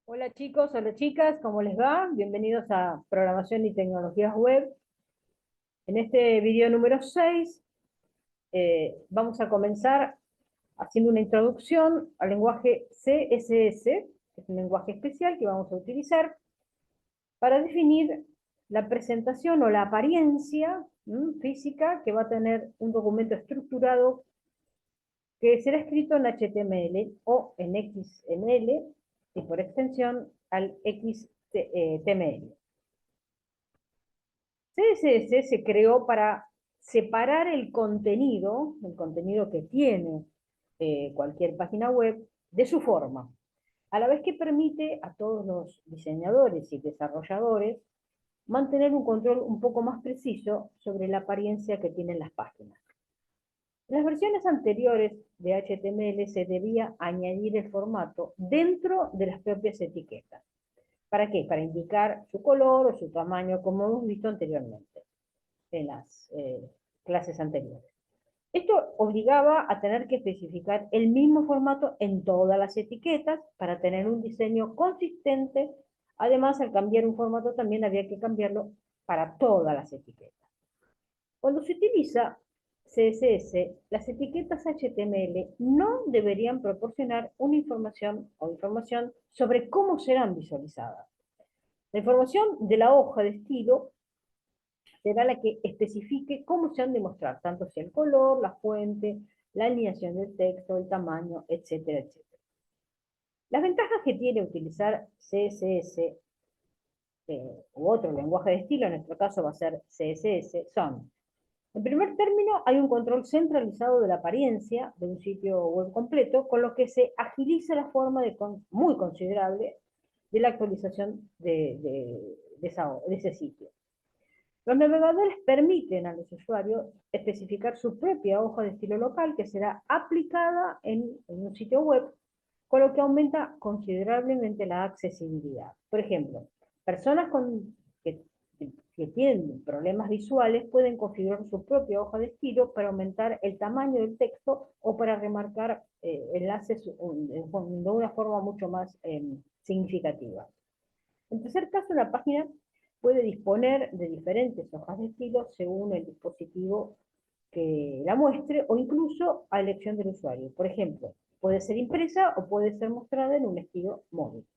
Hola chicos, hola chicas, ¿cómo les va? Bienvenidos a Programación y Tecnologías Web. En este video número 6 vamos a comenzar haciendo una introducción al lenguaje CSS, que es un lenguaje especial que vamos a utilizar para definir la presentación o la apariencia física que va a tener un documento estructurado que será escrito en HTML o en XML y por extensión al XML. CSS se creó para separar el contenido que tiene cualquier página web, de su forma, a la vez que permite a todos los diseñadores y desarrolladores mantener un control un poco más preciso sobre la apariencia que tienen las páginas. En las versiones anteriores de HTML se debía añadir el formato dentro de las propias etiquetas. ¿Para qué? Para indicar su color o su tamaño, como hemos visto anteriormente en las clases anteriores. Esto obligaba a tener que especificar el mismo formato en todas las etiquetas para tener un diseño consistente. Además, al cambiar un formato también había que cambiarlo para todas las etiquetas. Cuando se utiliza CSS, las etiquetas HTML no deberían proporcionar una información sobre cómo serán visualizadas. La información de la hoja de estilo será la que especifique cómo se han de mostrar, tanto sea el color, la fuente, la alineación del texto, el tamaño, etcétera, etcétera. Las ventajas que tiene utilizar CSS u otro lenguaje de estilo, en nuestro caso va a ser CSS, son: en primer término, hay un control centralizado de la apariencia de un sitio web completo, con lo que se agiliza la forma muy considerable de la actualización de ese sitio. Los navegadores permiten a los usuarios especificar su propia hoja de estilo local que será aplicada en un sitio web, con lo que aumenta considerablemente la accesibilidad. Por ejemplo, personas que tienen problemas visuales pueden configurar su propia hoja de estilo para aumentar el tamaño del texto o para remarcar enlaces de una forma mucho más significativa. En tercer caso, la página puede disponer de diferentes hojas de estilo según el dispositivo que la muestre o incluso a elección del usuario. Por ejemplo, puede ser impresa o puede ser mostrada en un estilo móvil.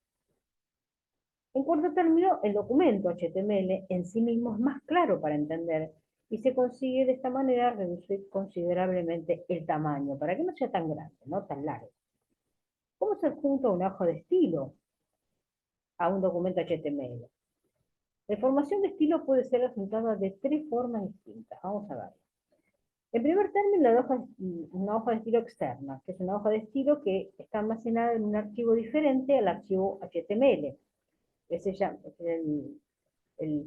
En cuarto término, el documento HTML en sí mismo es más claro para entender y se consigue de esta manera reducir considerablemente el tamaño para que no sea tan grande, no tan largo. ¿Cómo se adjunta una hoja de estilo a un documento HTML? La información de estilo puede ser adjuntada de tres formas distintas. Vamos a ver. En primer término, una hoja de estilo externa, que es una hoja de estilo que está almacenada en un archivo diferente al archivo HTML. Ese ya,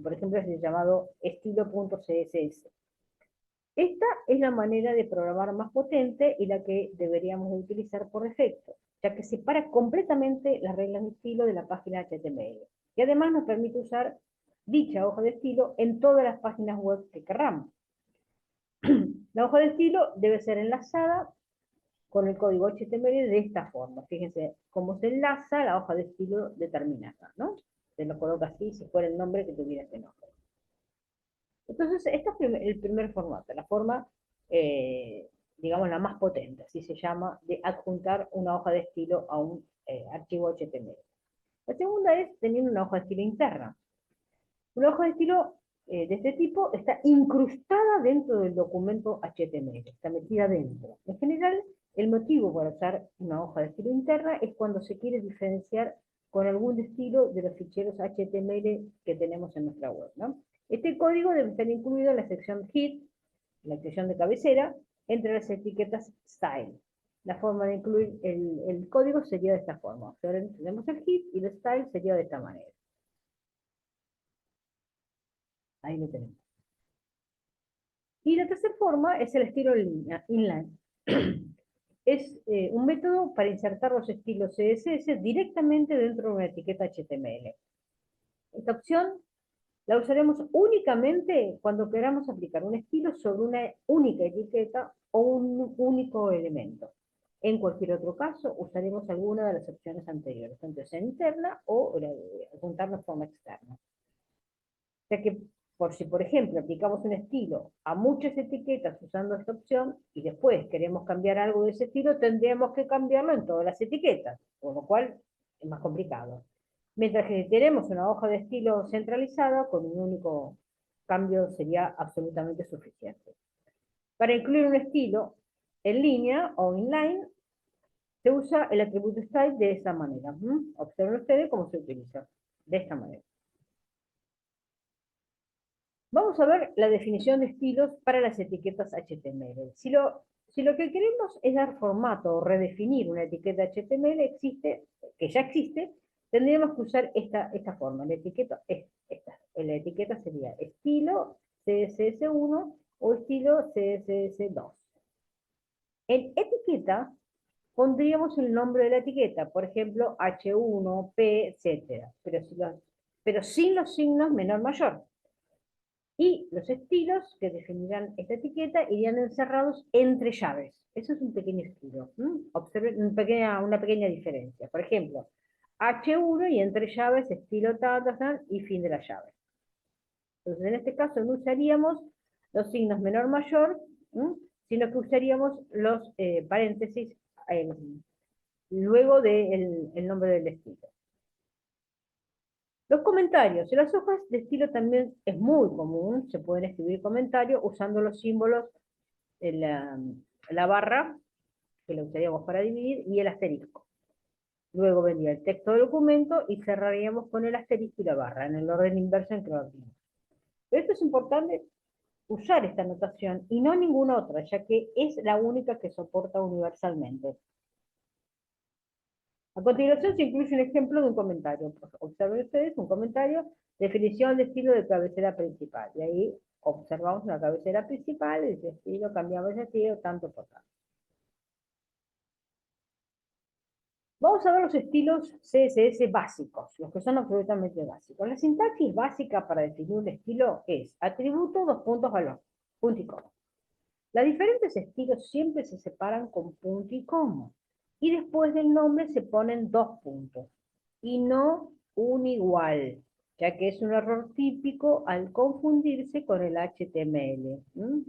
por ejemplo, es el llamado estilo.css. Esta es la manera de programar más potente y la que deberíamos utilizar por defecto, ya que separa completamente las reglas de estilo de la página HTML. Y además nos permite usar dicha hoja de estilo en todas las páginas web que queramos. La hoja de estilo debe ser enlazada con el código HTML de esta forma. Fíjense cómo se enlaza la hoja de estilo determinada, ¿no? Se lo coloca así si fuera el nombre que tuviera este nombre. Entonces, este es el primer formato, la forma, digamos, la más potente, así se llama, de adjuntar una hoja de estilo a un archivo HTML. La segunda es teniendo una hoja de estilo interna. Una hoja de estilo de este tipo está incrustada dentro del documento HTML, está metida dentro. En general, el motivo para usar una hoja de estilo interna es cuando se quiere diferenciar con algún estilo de los ficheros HTML que tenemos en nuestra web, ¿no? Este código debe estar incluido en la sección head, la sección de cabecera, entre las etiquetas style. La forma de incluir el código sería de esta forma. Ahora tenemos el head y el style sería de esta manera. Ahí lo tenemos. Y la tercera forma es el estilo inline. Es un método para insertar los estilos CSS directamente dentro de una etiqueta HTML. Esta opción la usaremos únicamente cuando queramos aplicar un estilo sobre una única etiqueta o un único elemento. En cualquier otro caso, usaremos alguna de las opciones anteriores, tanto sea interna o la de juntarnos de forma externa. O sea que, por si por ejemplo aplicamos un estilo a muchas etiquetas usando esta opción y después queremos cambiar algo de ese estilo, tendríamos que cambiarlo en todas las etiquetas, con lo cual es más complicado. Mientras que si tenemos una hoja de estilo centralizada, con un único cambio sería absolutamente suficiente. Para incluir un estilo en línea o inline, se usa el atributo style de esta manera. Observen ustedes cómo se utiliza, de esta manera. Vamos a ver la definición de estilos para las etiquetas HTML. Si lo que queremos es dar formato o redefinir una etiqueta HTML que ya existe, tendríamos que usar esta forma. La etiqueta sería estilo CSS1 o estilo CSS2. En etiqueta pondríamos el nombre de la etiqueta, por ejemplo, H1, P, etc. Pero sin los signos menor mayor. Y los estilos que definirán esta etiqueta irían encerrados entre llaves. Eso es un pequeño estilo. Observen una pequeña diferencia. Por ejemplo, H1 y entre llaves estilo y fin de la llave. Entonces, en este caso no usaríamos los signos menor mayor, sino que usaríamos los paréntesis luego del nombre del estilo. Los comentarios. En las hojas de estilo también es muy común, se pueden escribir comentarios usando los símbolos de la barra, que lo usaríamos para dividir, y el asterisco. Luego vendría el texto del documento y cerraríamos con el asterisco y la barra, en el orden inverso en que lo abrimos. Pero esto es importante usar esta notación y no ninguna otra, ya que es la única que soporta universalmente. A continuación se incluye un ejemplo de un comentario. Observen ustedes un comentario, definición de estilo de cabecera principal. Y ahí observamos la cabecera principal, ese estilo, cambiamos ese estilo, tanto por tanto. Vamos a ver los estilos CSS básicos, los que son absolutamente básicos. La sintaxis básica para definir un estilo es atributo, dos puntos, valor, punto y coma. Los diferentes estilos siempre se separan con punto y coma. Y después del nombre se ponen dos puntos. Y no un igual, ya que es un error típico al confundirse con el HTML.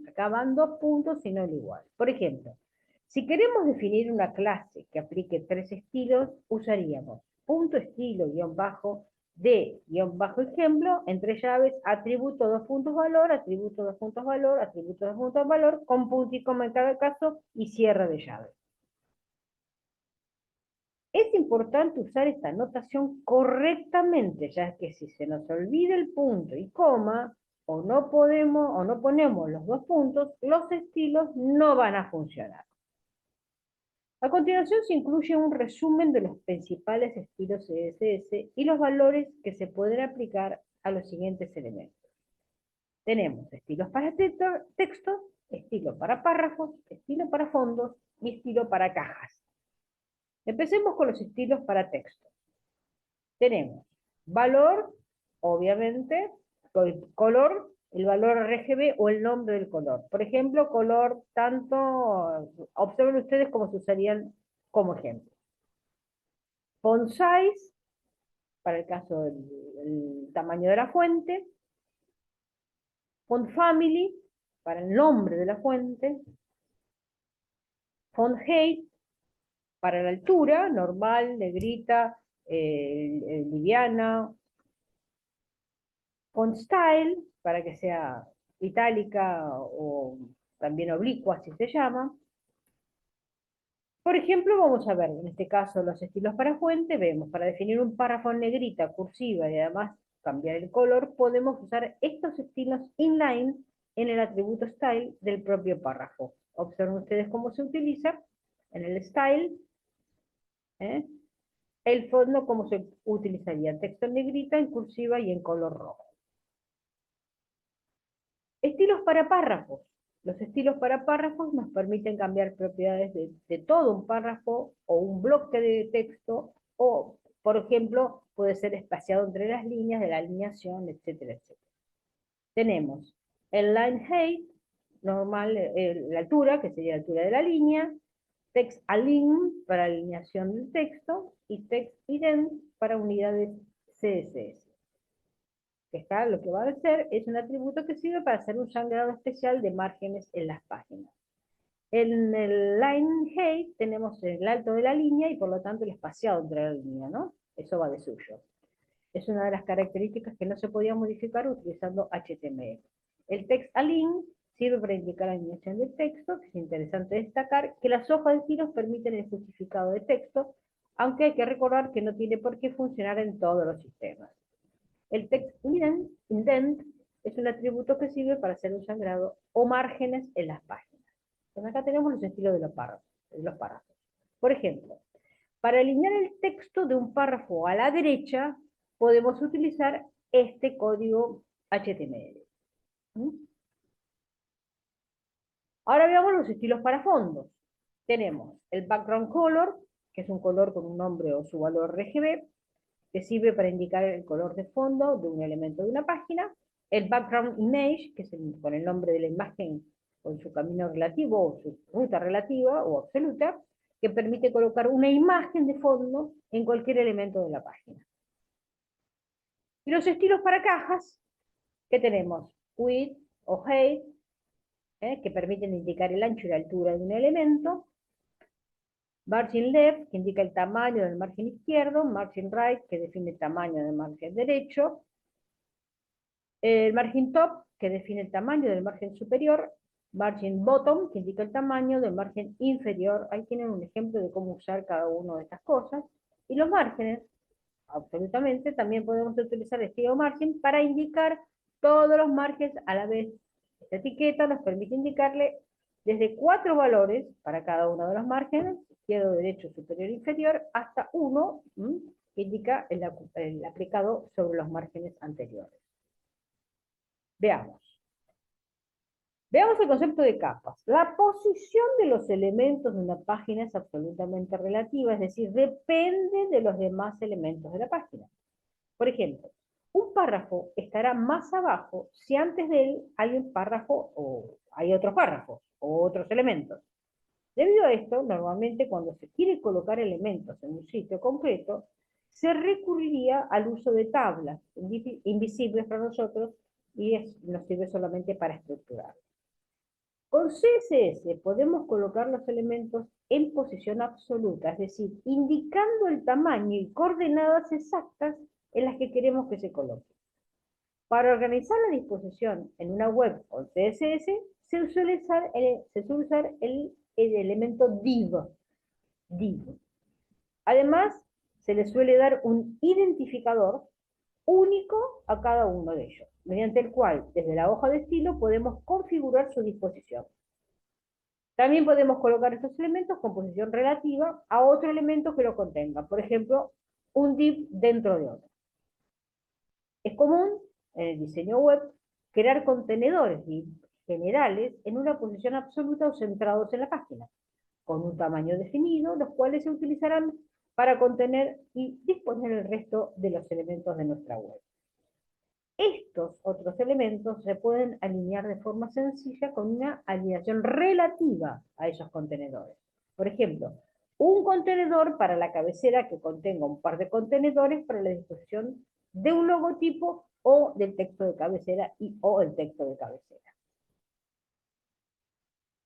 Acá van dos puntos y no el igual. Por ejemplo, si queremos definir una clase que aplique tres estilos, usaríamos punto estilo guión bajo de guión bajo ejemplo, entre llaves, atributo dos puntos valor, atributo dos puntos valor, atributo dos puntos valor, con punto y coma en cada caso y cierre de llave. Es importante usar esta notación correctamente, ya que si se nos olvida el punto y coma, o no ponemos los dos puntos, los estilos no van a funcionar. A continuación se incluye un resumen de los principales estilos CSS y los valores que se pueden aplicar a los siguientes elementos. Tenemos estilos para texto, estilo para párrafos, estilo para fondos y estilo para cajas. Empecemos con los estilos para texto. Tenemos valor, obviamente, color, el valor RGB o el nombre del color. Por ejemplo, color tanto, observen ustedes cómo se usarían como ejemplo. Font size, para el caso del tamaño de la fuente. Font family, para el nombre de la fuente. Font height, para la altura, normal, negrita, liviana. Font style, para que sea itálica o también oblicua, así se llama. Por ejemplo, vamos a ver, en este caso, los estilos para fuente, vemos, para definir un párrafo en negrita, cursiva y además cambiar el color, podemos usar estos estilos inline en el atributo style del propio párrafo. Observen ustedes cómo se utiliza en el style, el fondo, cómo se utilizaría texto en negrita, en cursiva y en color rojo. Estilos para párrafos. Los estilos para párrafos nos permiten cambiar propiedades de todo un párrafo o un bloque de texto, o, por ejemplo, puede ser espaciado entre las líneas de la alineación, etcétera, etcétera. Tenemos el line height, normal, la altura, que sería la altura de la línea, text align para alineación del texto y text ident para unidades CSS. Acá lo que va a hacer es un atributo que sirve para hacer un sangrado especial de márgenes en las páginas. En el line height tenemos el alto de la línea y por lo tanto el espaciado entre la línea, ¿no? Eso va de suyo. Es una de las características que no se podía modificar utilizando HTML. El text align sirve para indicar la alineación del texto, que es interesante destacar que las hojas de tiros permiten el justificado de texto, aunque hay que recordar que no tiene por qué funcionar en todos los sistemas. El text indent es un atributo que sirve para hacer un sangrado o márgenes en las páginas. Entonces acá tenemos los estilos de los párrafos. Por ejemplo, para alinear el texto de un párrafo a la derecha, podemos utilizar este código HTML. Ahora veamos los estilos para fondos. Tenemos el background color, que es un color con un nombre o su valor RGB, que sirve para indicar el color de fondo de un elemento de una página. El background image, que es con el nombre de la imagen con su camino relativo o su ruta relativa o absoluta, que permite colocar una imagen de fondo en cualquier elemento de la página. Y los estilos para cajas, que tenemos width o height, que permiten indicar el ancho y la altura de un elemento. Margin left, que indica el tamaño del margen izquierdo. Margin right, que define el tamaño del margen derecho. El margin top, que define el tamaño del margen superior. Margin bottom, que indica el tamaño del margen inferior. Ahí tienen un ejemplo de cómo usar cada una de estas cosas. Y los márgenes, absolutamente, también podemos utilizar el estilo margin para indicar todos los márgenes a la vez. Esta etiqueta nos permite indicarle desde 4 valores para cada uno de los márgenes, izquierdo, derecho, superior e inferior, hasta 1, que indica el aplicado sobre los márgenes anteriores. Veamos. Veamos el concepto de capas. La posición de los elementos de una página es absolutamente relativa, es decir, depende de los demás elementos de la página. Por ejemplo, un párrafo estará más abajo si antes de él hay un párrafo o hay otros párrafos o otros elementos. Debido a esto, normalmente cuando se quiere colocar elementos en un sitio concreto, se recurriría al uso de tablas invisibles para nosotros y nos sirve solamente para estructurar. Con CSS podemos colocar los elementos en posición absoluta, es decir, indicando el tamaño y coordenadas exactas en las que queremos que se coloque. Para organizar la disposición en una web con CSS, se suele usar el elemento div. Además, se le suele dar un identificador único a cada uno de ellos, mediante el cual, desde la hoja de estilo, podemos configurar su disposición. También podemos colocar estos elementos con posición relativa a otro elemento que lo contenga, por ejemplo, un div dentro de otro. Es común, en el diseño web, crear contenedores generales en una posición absoluta o centrados en la página, con un tamaño definido, los cuales se utilizarán para contener y disponer el resto de los elementos de nuestra web. Estos otros elementos se pueden alinear de forma sencilla con una alineación relativa a esos contenedores. Por ejemplo, un contenedor para la cabecera que contenga un par de contenedores para la disposición de un logotipo o del texto de cabecera o el texto de cabecera.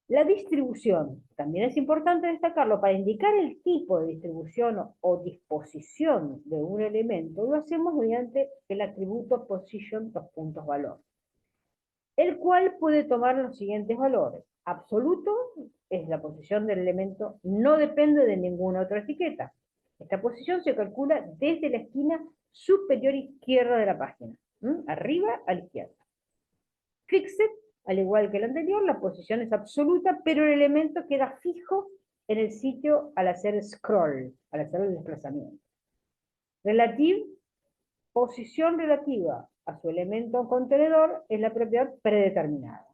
La distribución, también es importante destacarlo, para indicar el tipo de distribución o disposición de un elemento, lo hacemos mediante el atributo position, valor, el cual puede tomar los siguientes valores. Absoluto es la posición del elemento, no depende de ninguna otra etiqueta. Esta posición se calcula desde la esquina superior izquierda de la página, arriba a la izquierda. Fixed, al igual que el anterior, la posición es absoluta, pero el elemento queda fijo en el sitio al hacer scroll, al hacer el desplazamiento. Relative, posición relativa a su elemento contenedor, es la propiedad predeterminada.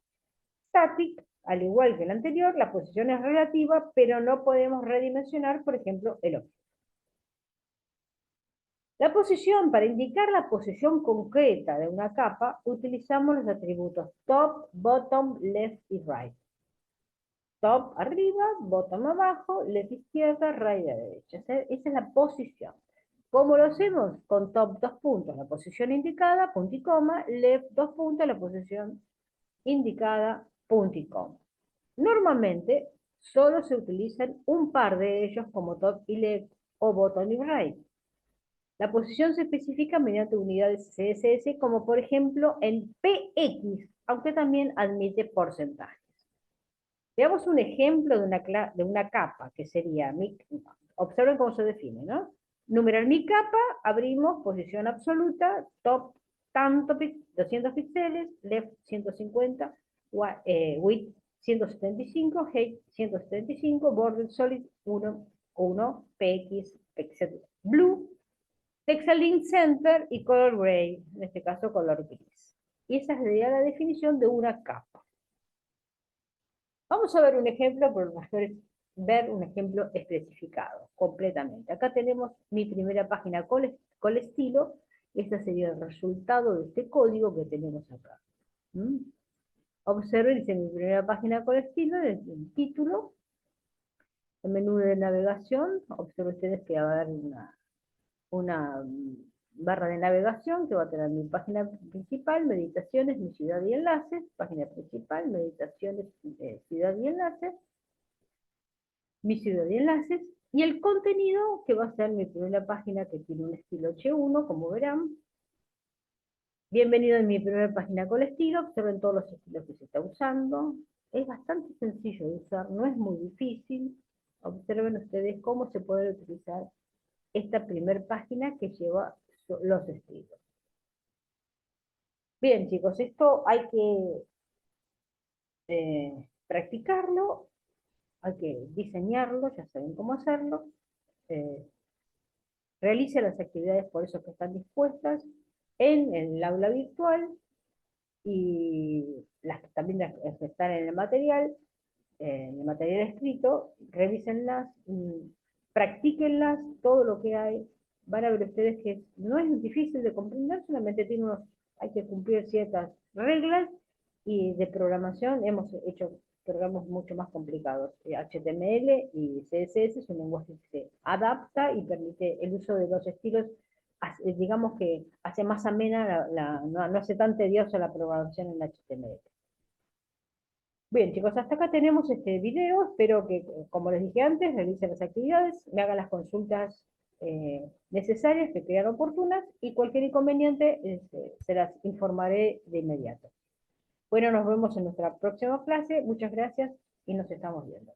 Static, al igual que el anterior, la posición es relativa, pero no podemos redimensionar, por ejemplo, el objeto. La posición, para indicar la posición concreta de una capa, utilizamos los atributos top, bottom, left y right. Top arriba, bottom abajo, left izquierda, right a derecha. Esa es la posición. ¿Cómo lo hacemos? Con top 2 puntos, la posición indicada, punto y coma, left 2 puntos, la posición indicada, punto y coma. Normalmente, solo se utilizan un par de ellos como top y left o bottom y right. La posición se especifica mediante unidades CSS, como por ejemplo en PX, aunque también admite porcentajes. Veamos un ejemplo de una capa, que sería, observen cómo se define, ¿no? Numeral mi capa, abrimos, posición absoluta, top tanto 200 píxeles, left 150, width 175, height 175, border solid 1, px, etc. Blue, Texalink Center y color gray, en este caso color gris. Y esa sería la definición de una capa. Vamos a ver un ejemplo, pero mejor es ver un ejemplo especificado, completamente. Acá tenemos mi primera página con estilo. Este sería el resultado de este código que tenemos acá. Observen, dice mi primera página con estilo, el título, el menú de navegación. Observen ustedes que va a haber una barra de navegación que va a tener mi página principal, meditaciones, mi ciudad y enlaces, página principal, meditaciones, ciudad y enlaces, mi ciudad y enlaces, y el contenido que va a ser mi primera página que tiene un estilo H1, como verán. Bienvenido a mi primera página con estilo, observen todos los estilos que se está usando. Es bastante sencillo de usar, no es muy difícil. Observen ustedes cómo se puede utilizar esta primera página que lleva los estilos. Bien, chicos, esto hay que practicarlo, hay que diseñarlo, ya saben cómo hacerlo. Realice las actividades por eso que están dispuestas en el aula virtual y también las que están en el material escrito, revísenlas, practíquenlas, todo lo que hay. Van a ver ustedes que no es difícil de comprender, solamente hay que cumplir ciertas reglas y de programación hemos hecho programas mucho más complicados. HTML y CSS es un lenguaje que se adapta y permite el uso de los estilos, digamos que hace más amena, no hace tan tediosa la programación en HTML. Bien, chicos, hasta acá tenemos este video. Espero que, como les dije antes, realicen las actividades, me hagan las consultas necesarias que crean oportunas y cualquier inconveniente se las informaré de inmediato. Bueno, nos vemos en nuestra próxima clase. Muchas gracias y nos estamos viendo.